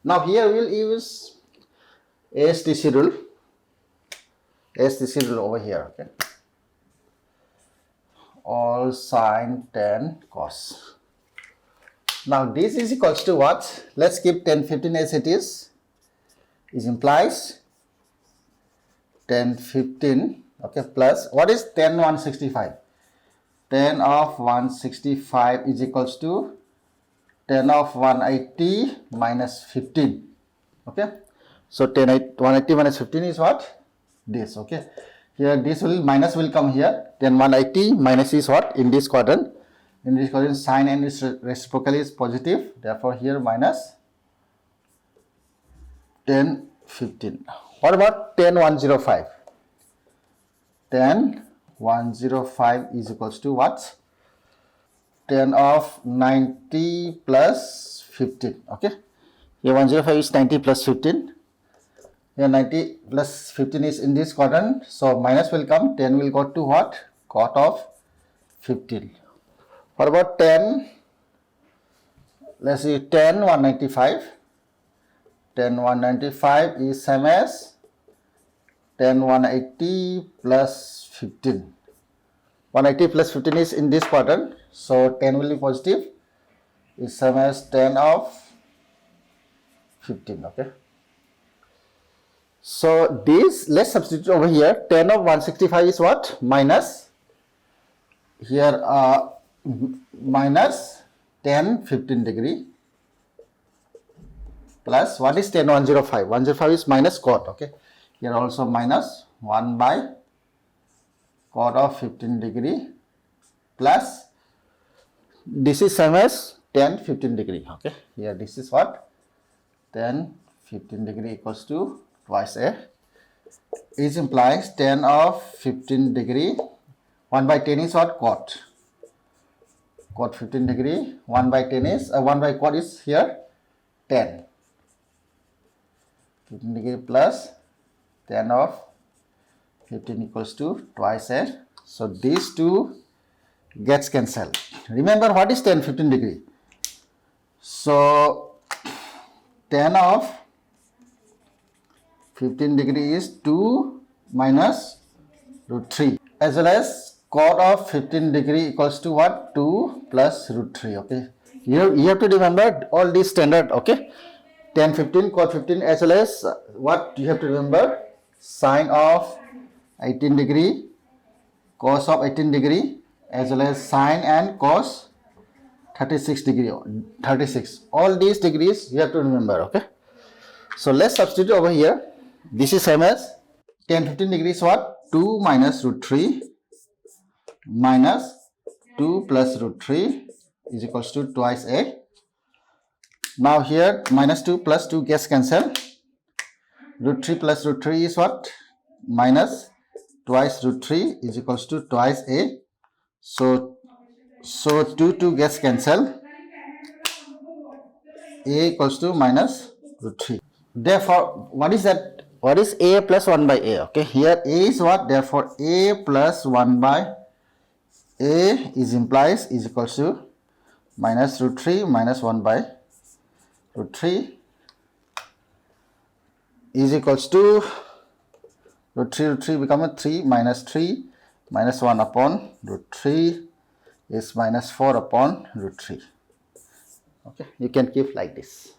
Now here we will use ASTC rule. ASTC rule over here. Okay. All sine, tan, cos. Now this is equals to what? Let's keep tan 15 as it is. It implies tan 15, okay, plus what is tan 165? Tan of 165 is equals to tan of 180 minus 15. Okay, so 180 minus 15 is what? This. Okay, here this minus will come here. Then 180 minus is what? In this quadrant. In this quadrant, sine and its reciprocal is positive. Therefore, here minus tan 15. What about tan 105? Tan 105 is equals to what? Tan of 90 plus 15. Okay, here 105 is 90 plus 15. Here 90 plus 15 is in this quadrant, so minus will come. 10 will go to what? Cot of 15. What about 10? Let's see, tan 195. Tan 195 is same as tan 180 plus 15. 180 plus 15 is in this quadrant, so 10 will be positive. Is same as tan of 15. Okay. So this, let's substitute over here. Tan of 165 is what? Minus. Here minus tan 15 degree plus what is tan 105? 105 is minus cot. Okay. Here also minus 1 by cot of 15 degree plus this is same as tan 15 degree. Okay. Here this is what? Tan 15 degree equals to twice a. It implies tan of 15 degree. 1 by 10 is what? Cot. Cot 15 degree. 1 by 10 is 1 by cot is here 10. 15 degree plus tan of 15 equals to twice a. So these two gets cancelled. Remember what is tan 15 degree? So tan of 15 degree is 2 minus root 3, as well as cot of 15 degree equals to what? 2 plus root 3. Okay, you have to remember all these standard. Okay, tan 15, cot 15, as well as what you have to remember? Sine of 18 degree, cos of 18 degree, as well as sine and cos 36 degree, 36. All these degrees you have to remember. Okay, so let's substitute over here. This is same as tan 15 degrees what? 2 minus root 3 minus 2 plus root 3 is equals to twice a. Now here minus 2 plus 2 gets cancelled. Root 3 plus root 3 is what? Minus twice root 3 is equals to twice a. So 2 gets cancelled. A equals to minus root 3. Therefore, what is that? What is a plus 1 by a? Okay, here a is what? Therefore, a plus 1 by a is implies is equals to minus root 3 minus 1 by root 3 is equals to root 3 become a 3 minus 1 upon root 3 is minus 4 upon root 3. Okay, you can keep like this.